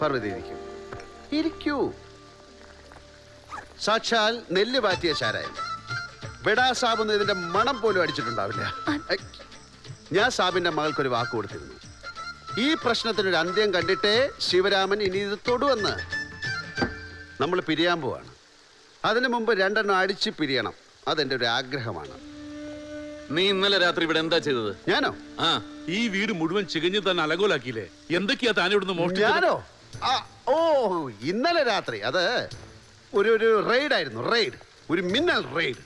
പാർവതി ഇരിക്കൂ, ഇരിക്കൂ. സാക്ഷാൽ നെല്ല് പാറ്റിയ ചാരായം. ബെഡാ സാബ് ഇതിന്റെ മണം പോലും അടിച്ചിട്ടുണ്ടാവില്ല. ഞാൻ സാബിന്റെ മകൾക്കൊരു വാക്ക് കൊടുത്തിരുന്നു, ഈ പ്രശ്നത്തിനൊരു അന്ത്യം കണ്ടിട്ടേ ശിവരാമൻ ഇനി ഇത് തൊടുവെന്ന്. നമ്മൾ പിരിയാൻ പോവാണ്. അതിനു മുമ്പ് 2 എണ്ണം അടിച്ച് പിരിയണം. അതെന്റെ ഒരു ആഗ്രഹമാണ്. നീ ഇന്നലെ രാത്രി ഇവിടെ എന്താ ചെയ്തത്? ഞാനോ? ഈ വീട് മുഴുവൻ ചികഞ്ഞ് തന്നെ അലങ്കോലാക്കിയില്ലേ? എന്തൊക്കെയാ താൻ ഇവിടുന്ന് മോഷ്ടിച്ചത്? ഞാനോ? ഓ, ഇന്നലെ രാത്രി അത് ഒരു റെയ്ഡായിരുന്നു. റെയ്ഡ്, ഒരു മിന്നൽ റെയ്ഡ്.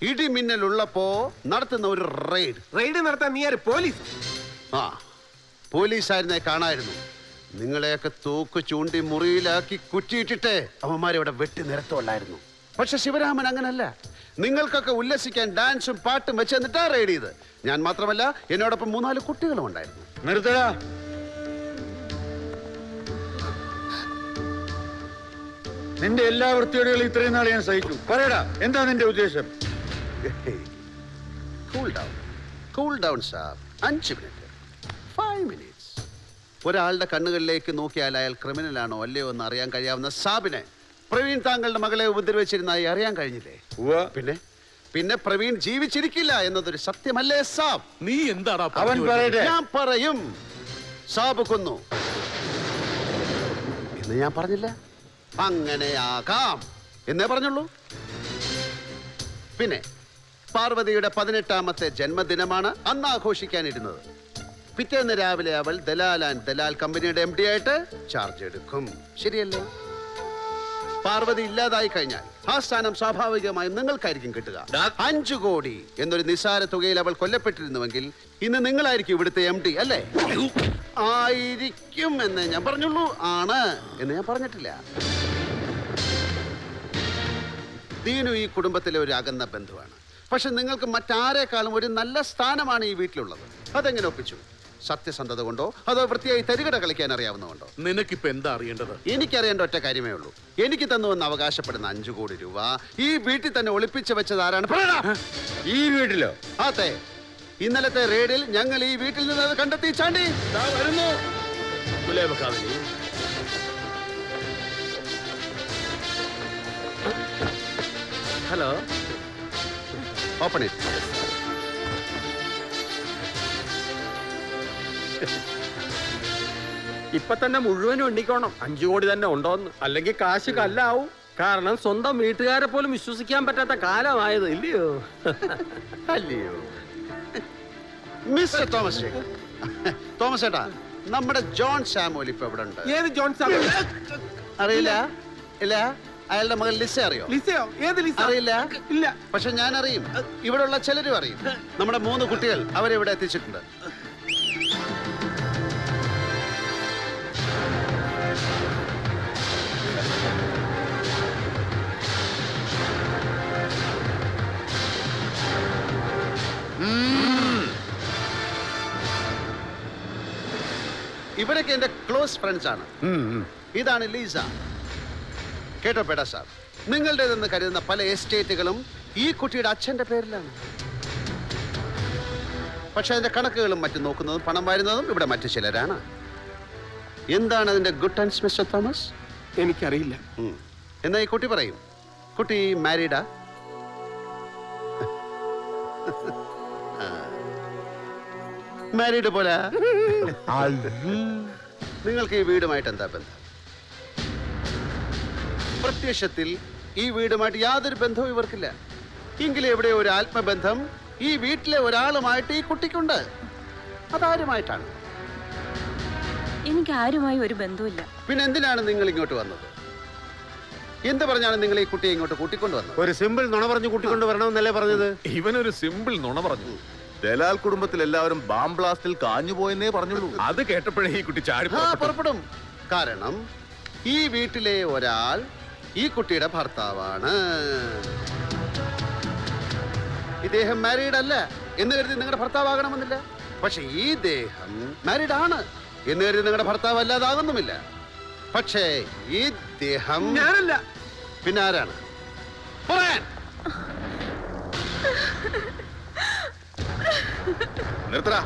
ഇടി മിന്നൽ ഉള്ളപ്പോ നടത്തുന്ന ഒരു റെയ്ഡ് നടത്താൻ നീ ആര്? പോലീസ്? പോലീസായിരുന്നേ കാണായിരുന്നു. നിങ്ങളെയൊക്കെ തൂക്ക് ചൂണ്ടി മുറിയിലാക്കി കുറ്റിയിട്ടിട്ട് അവന്മാരിവിടെ വെട്ടി നിരത്തുള്ളായിരുന്നു. പക്ഷെ ശിവരാമൻ അങ്ങനല്ല. നിങ്ങൾക്കൊക്കെ ഉല്ലസിക്കാൻ ഡാൻസും പാട്ടും വെച്ച് എന്നിട്ടാ റെയ്ഡ് ചെയ്ത്. ഞാൻ മാത്രമല്ല, എന്നോടൊപ്പം 3-4 കുട്ടികളും ഉണ്ടായിരുന്നു. നിർത്തടാ. നിന്റെ എല്ലാ വൃത്തിയോടുകളും ഇത്രയും നാളെ ഞാൻ സഹിച്ചു. പറയടാ, എന്താ നിന്റെ ഉദ്ദേശം? Cool down sir. 5 minute, 5 minutes. ഒരാളുടെ കണ്ണുകളിലേക്ക് നോക്കിയാൽ അയാൾ ക്രിമിനലാണോ അല്ലയോ എന്ന് അറിയാൻ കഴിയാവുന്ന സാബിനെ പ്രവീൺ താങ്കളുടെ മകളെ ഉപദ്രവിച്ചിരുന്നായി അറിയാൻ കഴിഞ്ഞില്ലേ? പിന്നെ പ്രവീൺ ജീവിച്ചിരിക്കില്ല എന്നതൊരു സത്യമല്ലേ സാബ്? നീ എന്താടാ? ഞാൻ പറയും, സാബ് കൊന്നു എന്ന് ഞാൻ പറഞ്ഞില്ല. അങ്ങനെയാകാം എന്നേ പറഞ്ഞുള്ളൂ. പിന്നെ പാർവതിയുടെ 18ാമത്തെ ജന്മദിനമാണ് അന്ന് ആഘോഷിക്കാനിരുന്നത്. പിറ്റേന്ന് രാവിലെ അവൾ ദലാൽ ആൻഡ് ദലാൽ കമ്പനിയുടെ MD ആയിട്ട് ചാർജ് എടുക്കും. ശരിയല്ലേ? പാർവതി ഇല്ലാതായി കഴിഞ്ഞാൽ ആ സ്ഥാനം സ്വാഭാവികമായും നിങ്ങൾക്കായിരിക്കും കിട്ടുക. 5 കോടി എന്നൊരു നിസ്സാര തുകയിൽ അവൾ കൊല്ലപ്പെട്ടിരുന്നുവെങ്കിൽ ഇന്ന് നിങ്ങളായിരിക്കും ഇവിടുത്തെ MD അല്ലേ? ആയിരിക്കും എന്ന് ഞാൻ പറഞ്ഞുള്ളൂ. ആണ് എന്ന് ഞാൻ പറഞ്ഞിട്ടില്ല. ദീനു ഈ കുടുംബത്തിലെ ഒരു അകന്ന ബന്ധുവാണ്. പക്ഷെ നിങ്ങൾക്ക് മറ്റാരേക്കാളും ഒരു നല്ല സ്ഥാനമാണ് ഈ വീട്ടിലുള്ളത്. അതെങ്ങനെ ഒപ്പിച്ചു? സത്യസന്ധത കൊണ്ടോ അതോ വൃത്തിയായി തരികട കളിക്കാൻ അറിയാവുന്നതുകൊണ്ടോ? നിനക്കിപ്പോ എന്താ അറിയേണ്ടത്? എനിക്കറിയേണ്ട ഒറ്റ കാര്യമേ ഉള്ളൂ. എനിക്ക് തന്നുവെന്ന് അവകാശപ്പെടുന്ന 5 കോടി രൂപ ഈ വീട്ടിൽ തന്നെ ഒളിപ്പിച്ചു വെച്ചത് ആരാണ്? ഈ വീട്ടിലോ? അതെ. ഇന്നലത്തെ റെയ്ഡിൽ ഞങ്ങൾ ഈ വീട്ടിൽ നിന്ന് അത് കണ്ടെത്തി. ചാണ്ടി വരുന്നു. Hello, open it. ഇപ്പൊ തന്നെ മുഴുവനും എണ്ണിക്കോണം. 5 കോടി തന്നെ ഉണ്ടോന്ന്, അല്ലെങ്കിൽ കാശ് കല്ലാവും. കാരണം സ്വന്തം വീട്ടുകാരെ പോലും വിശ്വസിക്കാൻ പറ്റാത്ത കാലമായത് ഇല്ലയോ? അല്ലയോ മിസ്റ്റർ തോമസ്? തോമസ് ഏട്ടാ, നമ്മുടെ ജോൺ സാമുവൽ ഇപ്പൊ എവിടെ ഉണ്ട്? ഏത് ജോൺ സാമുവൽ? അറിയില്ല. ഇല്ല. അയാളുടെ മകൾ ലിസ അറിയോ? ലിസയോ? ഏത് ലിസ? അറിയില്ല. ഇല്ല. പക്ഷെ ഞാൻ അറിയും. ഇവിടെ ഉള്ള ചിലരും അറിയും. നമ്മുടെ 3 കുട്ടികൾ അവരെ ഇവിടെ എത്തിച്ചിട്ടുണ്ട്. ഇവരൊക്കെ എന്റെ ക്ലോസ് ഫ്രണ്ട്സ് ആണ്. ഇതാണ് ലീസ. കേട്ടോ പേടാ സാർ, നിങ്ങളുടേതെന്ന് കരുതുന്ന പല എസ്റ്റേറ്റുകളും ഈ കുട്ടിയുടെ അച്ഛന്റെ പേരിലാണ്. പക്ഷെ അതിന്റെ കണക്കുകളും മറ്റും നോക്കുന്നതും പണം വരുന്നതും ഇവിടെ മറ്റു ചിലരാണ്. എന്താണ് അതിന്റെ ഗുഡ് ടൈംസ് മിസ്റ്റർ തോമസ്? എനിക്കറിയില്ല. എന്നാ ഈ കുട്ടി പറയും. കുട്ടി മാരീഡാ? മാരീഡ് പോലെ. നിങ്ങൾക്ക് ഈ വീടുമായിട്ട് എന്താ ബന്ധം? പ്രത്യക്ഷത്തിൽ ഈ വീടുമായിട്ട് യാതൊരു ബന്ധവും ഇവർക്കില്ല. എങ്കിലും എവിടെ ഒരു ആത്മബന്ധം ഈ വീട്ടിലെ ഒരാളുമായിട്ട് ഈ കുട്ടിക്കുണ്ട്. അതാരുമായിട്ടാണ്? എനിക്ക് ആരുമായി ഒരു ബന്ധവുമില്ല. പിന്നെ എന്തിനാണ് നിങ്ങൾ ഇങ്ങോട്ട് വന്നത്? എന്ത് പറഞ്ഞാണ് നിങ്ങൾ ഈ കുട്ടിയെ ഇങ്ങോട്ട് കൂട്ടിക്കൊണ്ട് വന്നത്? ഒരു സിമ്പിൾ നുണ പറഞ്ഞു കൂട്ടിക്കൊണ്ട് വരണമെന്നല്ലേ പറഞ്ഞത്? ഇവനൊരു സിമ്പിൾ നുണ പറഞ്ഞു. ദലാൽ കുടുംബത്തിൽ എല്ലാവരും ബാം ബ്ലാസ്റ്റിൽ കാഞ്ഞു പോയെന്നേ പറഞ്ഞുള്ളൂ. അത് കേട്ടപ്പോഴേ ഈ കുട്ടി ചാടി പുറപ്പെടും. കാരണം ഈ വീട്ടിലെ ഒരാൾ ഈ കുട്ടിയുടെ ഭർത്താവാണ്. ഇദ്ദേഹം മാരീഡ് അല്ല എന്ന് കരുതി നിങ്ങളുടെ ഭർത്താവാകണമെന്നില്ല. പക്ഷെ ഈ ദേഹം മാരീഡ് ആണ് എന്ന് കരുതി നിങ്ങളുടെ ഭർത്താവ് അല്ലാതാകുന്നുമില്ല. പക്ഷേ ഈ ദേഹം ഞാനല്ല. പിന്നെ ആരാണ്? പറയാൻ. നിർത്തടാ.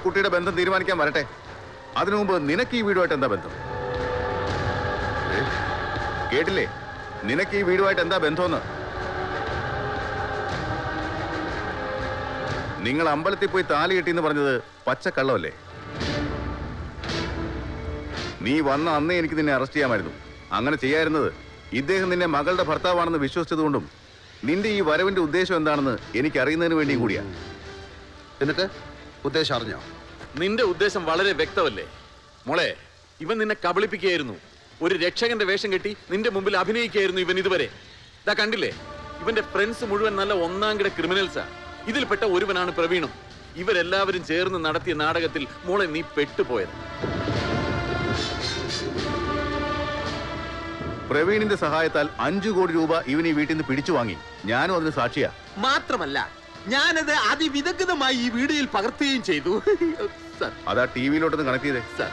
കുട്ടിയുടെ ബന്ധം തീരുമാനിക്കാൻ വരട്ടെ. അതിനു മുമ്പ് നിനക്ക് ഈ വീടുമായിട്ട് എന്താ ബന്ധം? കേട്ടില്ലേ? നിനക്ക് ഈ വീടുമായിട്ട് എന്താ ബന്ധമെന്ന്? നിങ്ങൾ അമ്പലത്തിൽ പോയി താലി കെട്ടിയെന്ന് പറഞ്ഞത് പച്ചക്കള്ളമല്ലേ? നീ വന്ന അന്നേ എനിക്ക് നിന്നെ അറസ്റ്റ് ചെയ്യാമായിരുന്നു. അങ്ങനെ ചെയ്യായിരുന്നത് ഇദ്ദേഹം നിന്നെ മകളുടെ ഭർത്താവാണെന്ന് വിശ്വസിച്ചതുകൊണ്ടും നിന്റെ ഈ വരവിന്റെ ഉദ്ദേശം എന്താണെന്ന് എനിക്ക് അറിയുന്നതിന് വേണ്ടിയും കൂടിയാ. എന്നിട്ട് ഉദ്ദേശം അറിഞ്ഞോ? നിന്റെ ഉദ്ദേശം വളരെ വ്യക്തമല്ലേ മോളെ? ഇവൻ നിന്നെ കബളിപ്പിക്കുകയായിരുന്നു. ഒരു രക്ഷകന്റെ വേഷം കെട്ടി നിന്റെ മുമ്പിൽ അഭിനയിക്കുകയായിരുന്നു ഇവൻ ഇതുവരെ. ഇതാ കണ്ടില്ലേ, ഇവന്റെ ഫ്രണ്ട്സ് മുഴുവൻ നല്ല ഒന്നാംകിട ക്രിമിനൽസാ. ഇതിൽപ്പെട്ട ഒരുവനാണ് പ്രവീണും. ഇവരെല്ലാവരും ചേർന്ന് നടത്തിയ നാടകത്തിൽ മോളെ നീ പെട്ടുപോയത്. പ്രവീണിന്റെ സഹായത്താൽ 5 കോടി രൂപ ഇവൻ ഈ വീട്ടിൽ നിന്ന് പിടിച്ചു വാങ്ങി. ഞാനും അതിന് സാക്ഷിയാ. മാത്രമല്ല ഞാനത് അതിവിദഗ്ധമായി ഈ വീഡിയോയിൽ പകർത്തുകയും ചെയ്തു. സർ, അതാ ടിവിയിലോട്ടൊന്ന് കണക്ട് ചെയ്തേ. സർ.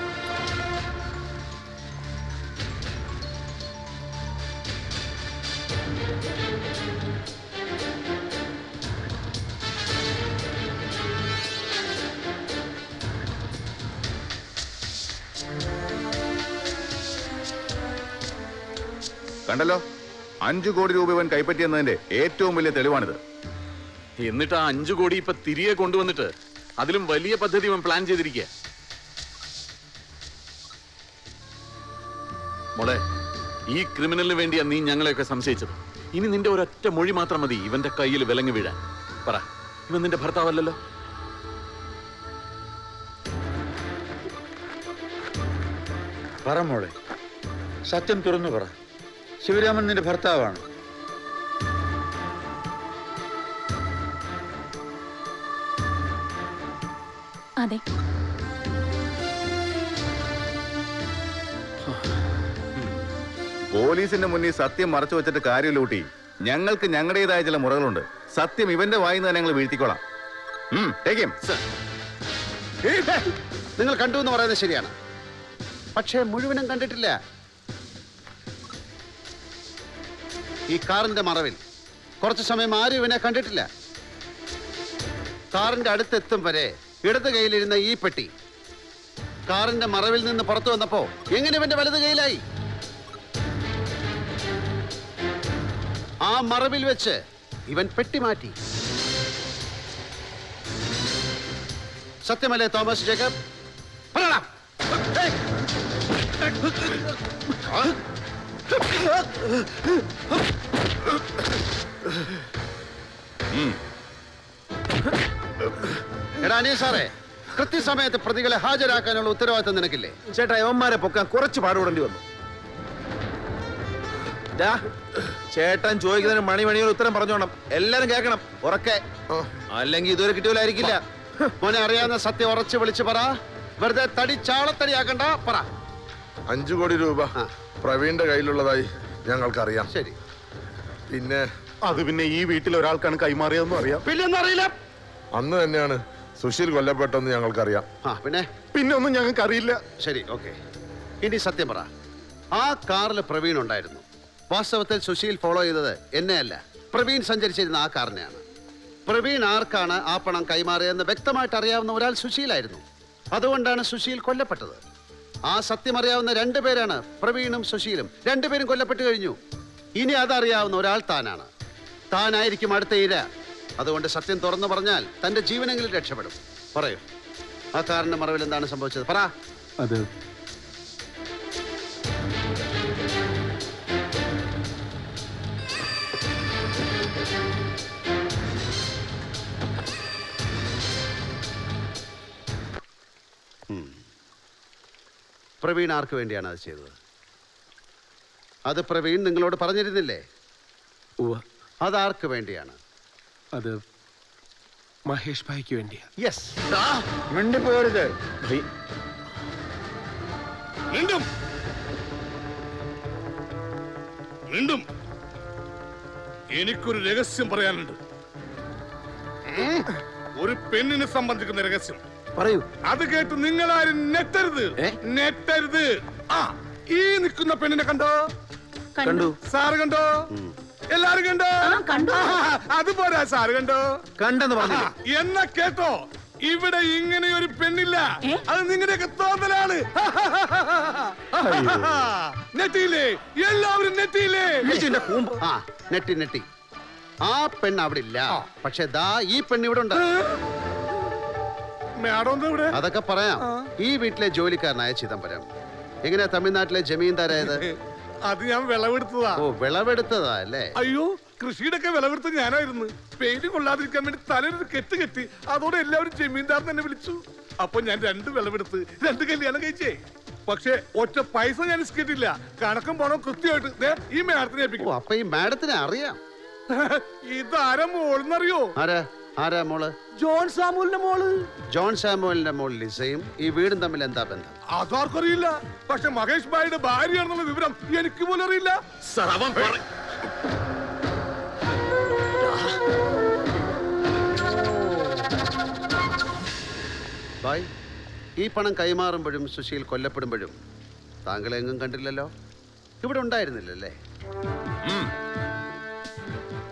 കണ്ടല്ലോ, 5 കോടി രൂപ ഇവൻ കൈപ്പറ്റിയെന്നതിന്റെ ഏറ്റവും വലിയ തെളിവാണിത്. എന്നിട്ട് ആ 5 കോടി ഇപ്പൊ തിരികെ കൊണ്ടുവന്നിട്ട് അതിലും വലിയ പദ്ധതി ഇവൻ പ്ലാൻ ചെയ്തിരിക്കുക. മോളെ, ഈ ക്രിമിനലിന് വേണ്ടിയാ നീ ഞങ്ങളെയൊക്കെ സംശയിച്ചത്. ഇനി നിന്റെ ഒരൊറ്റ മൊഴി മാത്രം മതി ഇവന്റെ കയ്യിൽ വിലങ്ങ് വീഴാൻ. പറ, ഇവൻ നിന്റെ ഭർത്താവല്ലല്ലോ? പറ മോളെ, സത്യം തുറന്നു പറ. ശിവരാമൻ നിന്റെ ഭർത്താവാണ്? അതെ. പോലീസിന്റെ മുന്നിൽ സത്യം മറച്ചു വെച്ചിട്ട് കാര്യമില്ല കുട്ടി. ഞങ്ങൾക്ക് ഞങ്ങളുടേതായ ചില മുറകളുണ്ട്. സത്യം ഇവന്റെ വായിന്ന് തന്നെ ഞങ്ങൾ വീഴ്ത്തിക്കോളാം. നിങ്ങൾ കണ്ടു എന്ന് പറയുന്നത് ശരിയാണ്, പക്ഷേ മുഴുവനും കണ്ടിട്ടില്ല. ഈ കാറിന്റെ മറവിൽ കുറച്ചു സമയം ആരും ഇവനെ കണ്ടിട്ടില്ല. കാറിന്റെ അടുത്തെത്തും വരെ ഇടത് കയ്യിലിരുന്ന ഈ പെട്ടി കാറിന്റെ മറവിൽ നിന്ന് പുറത്തു വന്നപ്പോ എങ്ങനെ ഇവന്റെ വലത് കയ്യിലായി? ആ മറവിൽ വെച്ച് ഇവൻ പെട്ടി മാറ്റി. സത്യമല്ലേ തോമസ് ജേക്കബ്? പറയടാ. എടാ അനിയ സാറേ, കൃത്യസമയത്ത് പ്രതികളെ ഹാജരാക്കാനുള്ള ഉത്തരവാദിത്തം നിനക്കില്ലേ? ചേട്ടാ, യവന്മാരെ പൊക്കാൻ കുറച്ച് പാടുപെടേണ്ടി വന്നു. ചേട്ടൻ ചോദിക്കുന്നതിന് മണിമണിയൊരു ഉത്തരം പറഞ്ഞോണം. എല്ലാരും കേൾക്കണം ഉറക്കെ, അല്ലെങ്കിൽ ഇതുവരെ കിട്ടിയവരായിരിക്കില്ല. മോനെ, അറിയാവുന്ന സത്യം ഉറച്ചു വിളിച്ചു പറ. വെറുതെ തടി ചാളത്തടിയാക്കണ്ട, പറ. 5 കോടി രൂപ പ്രവീണിന്റെ കയ്യിലുള്ളതായി ഞങ്ങൾക്കറിയാം. ശരി. പിന്നെ അത് പിന്നെ ഈ വീട്ടിൽ ഒരാൾക്കാണ് കൈമാറിയതെന്നും അറിയാം. പിന്നൊന്നും അറിയില്ല. അന്ന് തന്നെയാണ് സുശീൽ കൊല്ലപ്പെട്ടെന്ന് ഞങ്ങൾക്കറിയാം. പിന്നെ ഒന്നും ഞങ്ങൾക്ക് അറിയില്ല. ശരി, ഓക്കെ. ഇനി സത്യം പറ. ആ കാറിൽ പ്രവീൺ ഉണ്ടായിരുന്നു. വാസ്തവത്തിൽ സുശീൽ ഫോളോ ചെയ്തത് എന്നെയല്ല, പ്രവീൺ സഞ്ചരിച്ചിരുന്ന ആ കാറിനെയാണ്. പ്രവീൺ ആർക്കാണ് ആ പണം കൈമാറിയതെന്ന് വ്യക്തമായിട്ട് അറിയാവുന്ന ഒരാൾ സുശീലായിരുന്നു. അതുകൊണ്ടാണ് സുശീൽ കൊല്ലപ്പെട്ടത്. ആ സത്യം അറിയാവുന്ന 2 പേരാണ് പ്രവീണും സുശീലും. 2 പേരും കൊല്ലപ്പെട്ടു കഴിഞ്ഞു. ഇനി അതറിയാവുന്ന ഒരാൾ താനാണ്. താനായിരിക്കും അടുത്ത ഇര. അതുകൊണ്ട് സത്യം തുറന്നു പറഞ്ഞാൽ തന്റെ ജീവനെങ്കിലും രക്ഷപ്പെടും. പറയൂ, ആ കാറിന്റെ മറവിൽ എന്താണ് സംഭവിച്ചത്? പറ. അത് പ്രവീൺ ആർക്ക് വേണ്ടിയാണ് അത് ചെയ്തത്? അത് പ്രവീൺ നിങ്ങളോട് പറഞ്ഞിരുന്നില്ലേ? അതാർക്ക് വേണ്ടിയാണ്? അത് മഹേഷ് ഭായിക്ക് വേണ്ടിയാ. യെസ്. മിണ്ടിപ്പോരുത്. വീണ്ടും വീണ്ടും എനിക്കൊരു രഹസ്യം പറയാനുണ്ട്. ഒരു പെണ്ണിനെ സംബന്ധിക്കുന്ന രഹസ്യം. പറയൂ. അത് കേട്ട് നിങ്ങളാരും നെറ്റരുത്. നെറ്റരുത്. ആ, ഈ നിൽക്കുന്ന പെണ്ണിനെ കണ്ടോ? കണ്ടു. സാറ് കണ്ടോ? എല്ലാരും കണ്ടോ? അതുപോരാ, സാറ് കണ്ടോ? കണ്ടെന്ന് പറഞ്ഞു. എന്നാ കേട്ടോ, ഇവിടെ ഇങ്ങനെ ഒരു പെണ്ണില്ല. അത് നിങ്ങളുടെയൊക്കെ തോന്നലാണ്. നെറ്റിയില്ലേ, എല്ലാവരും നെറ്റിയില്ലേ? ആ നെട്ടി നെട്ടി. ആ പെണ്ണ് അവിടെ ഇല്ല. പക്ഷെ ദാ ഈ പെണ്ണ് ഇവിടെ ഉണ്ട്. അതൊക്കെ പറയാം. ഈ വീട്ടിലെ ജോലിക്കാരനായ ചിദംബരം എങ്ങനെയാ തമിഴ്നാട്ടിലെ ജമീന്ദാരായത്? അത് ഞാൻ വിളവെടുത്തതാ. ഓ വിളവെടുത്തതാ അല്ലേ? അയ്യോ, കൃഷിയുടെ ഒക്കെ വിളവെടുത്ത് ഞാനായിരുന്നു. പെയിന്റ് കൊള്ളാതിരിക്കാൻ വേണ്ടി തലയൊരു കെട്ട് കെട്ടി അതോടെ എല്ലാവരും ജമീന്ദാർ തന്നെ വിളിച്ചു. അപ്പൊ ഞാൻ 2 വിളവെടുത്ത് 2 കല്യാണം കഴിച്ചേ. പക്ഷെ ഒറ്റ പൈസ ഞാൻ ഇസ്കിട്ടില്ല. കണക്കും പണം കൃത്യമായിട്ട് ഈ മാഡത്തിനെ ഏൽപ്പിക്കും. അപ്പൊ ഈ മാഡത്തിനെ അറിയാം. ഇതാരാ മോളെന്നറിയോ? ആരാ മോള്? ജോൺ സാമുവലിന്റെ മോള്. ജോൺ സാമുവലിന്റെ മോൾ ലിസയും ഈ വീടും തമ്മിൽ എന്താ ബന്ധം? അതാർക്കറിയില്ല. പക്ഷെ മഹേഷ് ഭായിയുടെ ഭാര്യയാണെന്നുള്ള വിവരം എനിക്ക് പോലും അറിയില്ല. ബായ്, ഈ പണം കൈമാറുമ്പോഴും സുശീൽ കൊല്ലപ്പെടുമ്പോഴും താങ്കളെ എങ്ങും കണ്ടില്ലല്ലോ. ഇവിടെ ഉണ്ടായിരുന്നില്ലല്ലേ?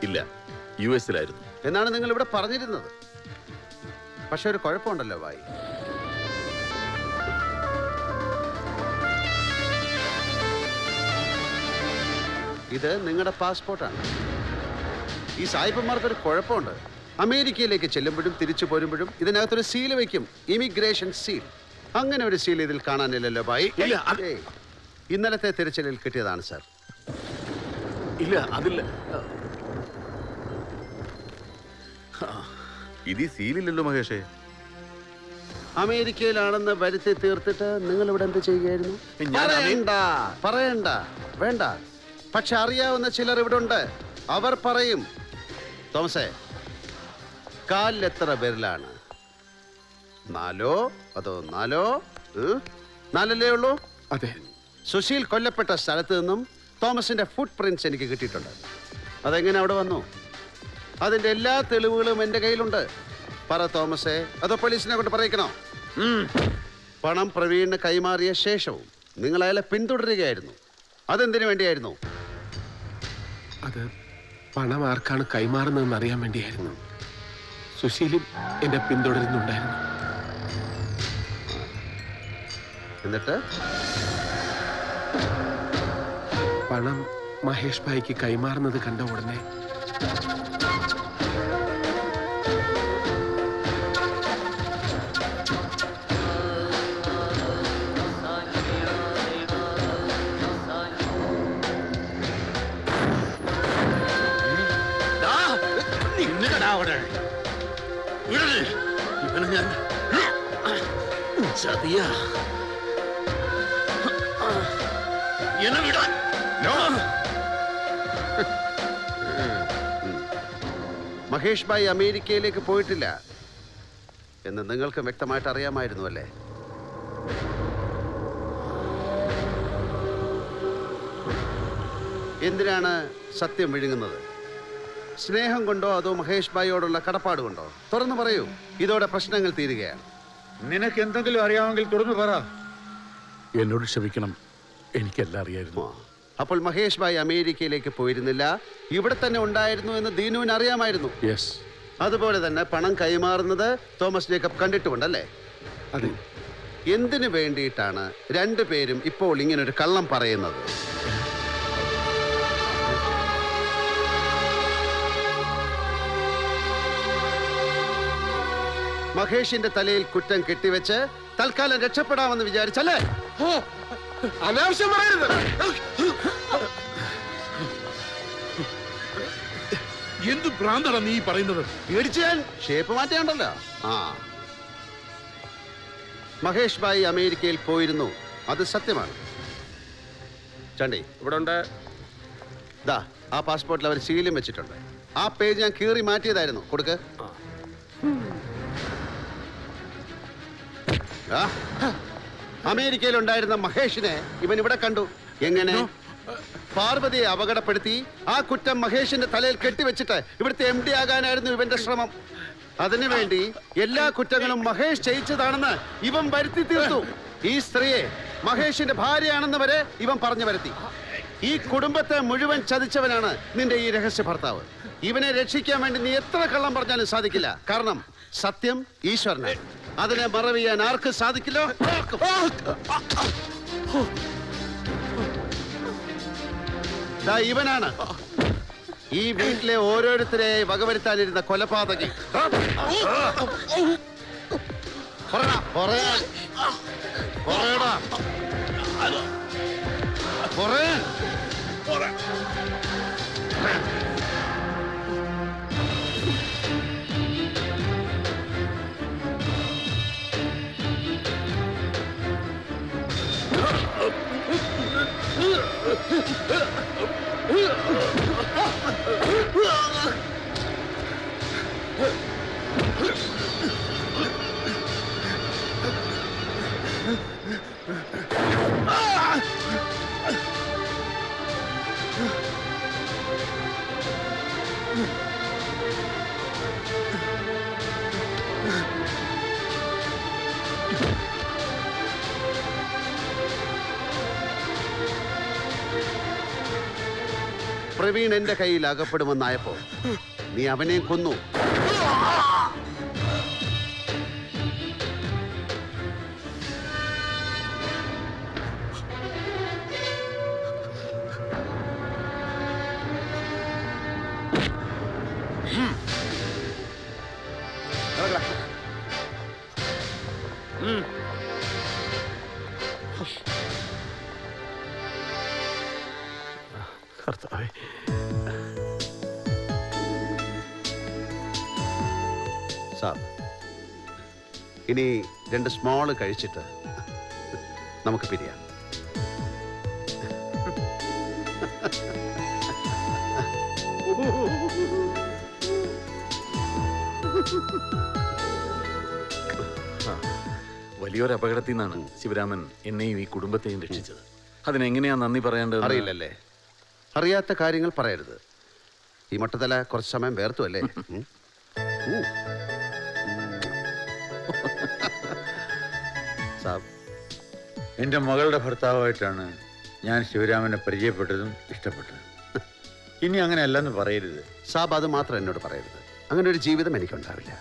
ഇല്ല, യുഎസിലായിരുന്നു എന്നാണ് നിങ്ങൾ ഇവിടെ പറഞ്ഞിരുന്നത്. പക്ഷെ ഒരു കുഴപ്പമുണ്ടല്ലോ ബായ്. ഇത് നിങ്ങളുടെ പാസ്പോർട്ടാണ്. ഈ സായിപ്പന്മാർക്കൊരു കുഴപ്പമുണ്ട്. അമേരിക്കയിലേക്ക് ചെല്ലുമ്പോഴും തിരിച്ചു പോരുമ്പോഴും ഇതിനകത്തൊരു സീൽ വെക്കും, ഇമിഗ്രേഷൻ സീൽ. അങ്ങനെ ഒരു സീൽ ഇതിൽ കാണാനില്ലല്ലോ ബായ്. ഇന്നലത്തെ തിരച്ചിലിൽ കിട്ടിയതാണ് സാർ. ഇല്ല, അതില്ല. ഇത് സീലില്ലല്ലോ മഹേഷേ. അമേരിക്കയിലാണെന്ന് വരുത്തി തീർത്തിട്ട് നിങ്ങൾ ഇവിടെ എന്ത് ചെയ്യുകയായിരുന്നു? പറയണ്ട, വേണ്ട. പക്ഷെ അറിയാവുന്ന ചിലർ ഇവിടെ ഉണ്ട്. അവർ പറയും. തോമസേ, കാലിൽ എത്ര വിരലാണ്? 4 അതോ 4? 4 ഉള്ളൂ. അതെ. സുശീൽ കൊല്ലപ്പെട്ട സ്ഥലത്ത് നിന്നും തോമസിന്റെ ഫുട് പ്രിന്റ്സ് എനിക്ക് കിട്ടിയിട്ടുണ്ട്. അതെങ്ങനെ അവിടെ വന്നു? അതിന്റെ എല്ലാ തെളിവുകളും എന്റെ കയ്യിലുണ്ട്. പറ തോമസേ, അതോ പോലീസിനെ കൊണ്ട് പറയിക്കണോ? പണം പ്രവീണിന് കൈമാറിയ ശേഷവും നിങ്ങൾ അയാളെ പിന്തുടരുകയായിരുന്നു. അതെന്തിനു വേണ്ടിയായിരുന്നു? അത് പണം ആർക്കാണ് കൈമാറുന്നതെന്ന് അറിയാൻ വേണ്ടിയായിരുന്നു. സുശീലും എന്നെ പിന്തുടരുന്നുണ്ടായിരുന്നു. എന്നിട്ട് പണം മഹേഷ് ഭായിക്ക് കൈമാറുന്നത് കണ്ട ഉടനെ ഇവനെ ഞാൻ ചതിയാ. എന്നെ വിടാൻ. മഹേഷ് ഭായ് അമേരിക്കയിലേക്ക് പോയിട്ടില്ല എന്ന് നിങ്ങൾക്ക് വ്യക്തമായിട്ട് അറിയാമായിരുന്നു അല്ലേ? എന്തിനാണ് സത്യം വിഴുങ്ങുന്നത്? സ്നേഹം കൊണ്ടോ അതോ മഹേഷ് ഭായിയോടുള്ള കടപ്പാട് കൊണ്ടോ? തുറന്നു പറയൂ. ഇതോടെ പ്രശ്നങ്ങൾ തീരുകയാണ്. നിനക്ക് എന്തെങ്കിലും അറിയാമെങ്കിൽ തുറന്നു പറ. എന്നോട് ക്ഷമിക്കണം, എനിക്കെല്ലാം അറിയായിരുന്നു. അപ്പോൾ മഹേഷ് ഭായ് അമേരിക്കയിലേക്ക് പോയിരുന്നില്ല, ഇവിടെ തന്നെ ഉണ്ടായിരുന്നു എന്ന് ദീനുവിന് അറിയാമായിരുന്നു. അതുപോലെ തന്നെ പണം കൈമാറുന്നത് തോമസ് ജേക്കബ് കണ്ടിട്ടുണ്ടല്ലേ? അതെ. എന്തിനു വേണ്ടിയിട്ടാണ് 2 പേരും ഇപ്പോൾ ഇങ്ങനൊരു കള്ളം പറയുന്നത്? മഹേഷിന്റെ തലയിൽ കുറ്റം കെട്ടിവെച്ച് തൽക്കാലം രക്ഷപ്പെടാമെന്ന് വിചാരിച്ചല്ലേ? അനാവശ്യം പറയരുത്. എന്ത് ഭ്രാന്താണ് നീ പറയുന്നത്? പേടിച്ച് ഞാൻ ഷേപ്പ് മാറ്റിയുണ്ടല്ലോ. മഹേഷ് ഭായ് അമേരിക്കയിൽ പോയിരുന്നു, അത് സത്യമാണ്. ചണ്ടി ഇവിടെ ഉണ്ട്. ദാ ആ പാസ്പോർട്ടിൽ അവർ സീലും വെച്ചിട്ടുണ്ട്. ആ പേജ് ഞാൻ കീറി മാറ്റിയതായിരുന്നു. കൊടുക്ക്. അമേരിക്കയിൽ ഉണ്ടായിരുന്ന മഹേഷിനെ ഇവൻ ഇവിടെ കണ്ടു. എങ്ങനെ? പാർവതിയെ അപകടപ്പെടുത്തി ആ കുറ്റം മഹേഷിന്റെ തലയിൽ കെട്ടിവെച്ചിട്ട് ഇവിടുത്തെ MD ആകാനായിരുന്നു ഇവന്റെ ശ്രമം. അതിനുവേണ്ടി എല്ലാ കുറ്റങ്ങളും മഹേഷ് ചെയ്യിച്ചതാണെന്ന് ഇവൻ വരുത്തി തീർത്തു. ഈ സ്ത്രീയെ മഹേഷിന്റെ ഭാര്യയാണെന്ന് വരെ ഇവൻ പറഞ്ഞു വരുത്തി. ഈ കുടുംബത്തെ മുഴുവൻ ചതിച്ചവനാണ് നിന്റെ ഈ രഹസ്യ ഭർത്താവ്. ഇവനെ രക്ഷിക്കാൻ വേണ്ടി നീ എത്ര കള്ളം പറഞ്ഞാലും സാധിക്കില്ല. കാരണം സത്യം ഈശ്വരനാണ്. അതിനെ മറവ് ചെയ്യാൻ ആർക്കും സാധിക്കില്ലോ. ദാ ഇവനാണ് ഈ വീട്ടിലെ ഓരോരുത്തരെയായി വകവരുത്താനിരുന്ന കൊലപാതകി. പറയടാ. പ്രവീൺ എന്റെ കയ്യിൽ അകപ്പെടുമെന്നായപ്പോ നീ അവനെ കൊന്നു. കർത്താവേ, സാർ ഇനി 2 സ്മോള് കഴിച്ചിട്ട് നമുക്ക് പിരിയാം. വലിയൊരു അപകടത്തിൽ നിന്നാണ് ശിവരാമൻ എന്നെയും ഈ കുടുംബത്തെയും രക്ഷിച്ചത്. അതിനെങ്ങനെയാ നന്ദി പറയേണ്ടത് അറിയില്ലല്ലേ? അറിയാത്ത കാര്യങ്ങൾ പറയരുത്. ഈ മൊട്ടത്തല കുറച്ച് സമയം വേർത്തു അല്ലേ? സാബ്, എന്റെ മകളുടെ ഭർത്താവായിട്ടാണ് ഞാൻ ശിവരാമനെ പരിചയപ്പെട്ടതും ഇഷ്ടപ്പെട്ടതും. ഇനി അങ്ങനെ അല്ലെന്ന് പറയരുത്. സാബ് അത് മാത്രം എന്നോട് പറയരുത്. അങ്ങനെ ഒരു ജീവിതം എനിക്കുണ്ടാവില്ല.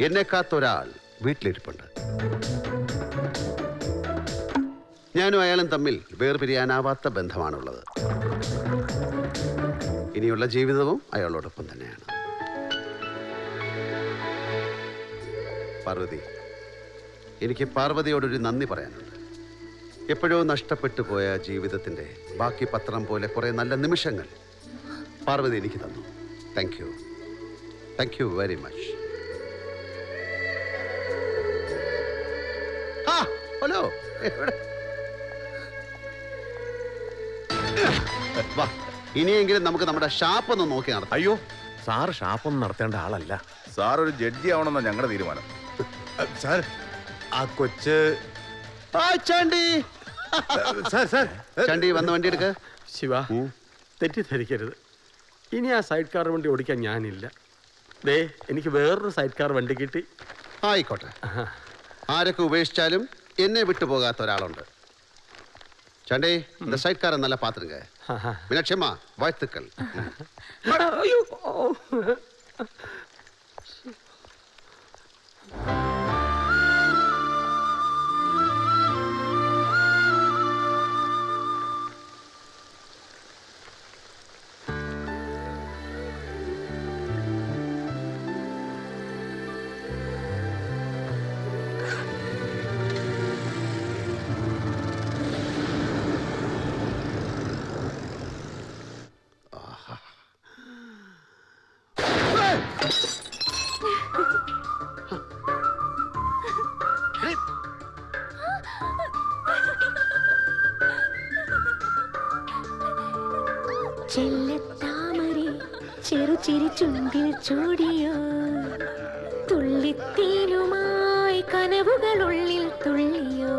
എന്നെ കാത്തൊരാൾ വീട്ടിലിരിപ്പുണ്ട്. ഞാനും അയാളും തമ്മിൽ വേർപിരിയാനാവാത്ത ബന്ധമാണുള്ളത്. ഇനിയുള്ള ജീവിതവും അയാളോടൊപ്പം തന്നെയാണ്. പാർവതി, എനിക്ക് പാർവതിയോടൊരു നന്ദി പറയാനുണ്ട്. എപ്പോഴോ നഷ്ടപ്പെട്ടു പോയ ജീവിതത്തിന്റെ ബാക്കി പത്രം പോലെ കുറെ നല്ല നിമിഷങ്ങൾ പാർവതി എനിക്ക് തന്നു. Thank you. Thank you very much. Hello, വാ, ഇനിയെങ്കിലും നമുക്ക് നമ്മുടെ ഷാപ്പ് ഒന്ന് നോക്കി നടത്താം. അയ്യോ, സാർ ഷാപ്പൊന്നും നടത്തേണ്ട ആളല്ല. സാർ ഒരു ജഡ്ജി ആവണമെന്നാ ഞങ്ങളുടെ തീരുമാനം. സാർ, ആ കൊച്ച് ചാണ്ടി, സാർ ചാണ്ടി വന്ന് വണ്ടി എടുക്ക. ശിവ, തെറ്റിദ്ധരിക്കരുത്. ഇനി ആ സൈഡ് കാർ വണ്ടി ഓടിക്കാൻ ഞാനില്ല. ദേ, എനിക്ക് വേറൊരു സൈഡ് കാർ വണ്ടി കിട്ടി. ആയിക്കോട്ടെ. ആരൊക്കെ ഉപേക്ഷിച്ചാലും എന്നെ വിട്ടുപോകാത്ത ഒരാളുണ്ട്. ചാണ്ടി, இந்த சைட் காரை நல்லா பாத்துருங்க. மீனாட்சியம்மா, வாழ்த்துக்கள். അയ്യോ, ചെല്ലത്താമരെ ചെറുചിരി ചുണ്ടിൽ ചൂടിയോ, തുള്ളിത്തേനുമായി കനവുകളുള്ളിൽ തുള്ളിയോ.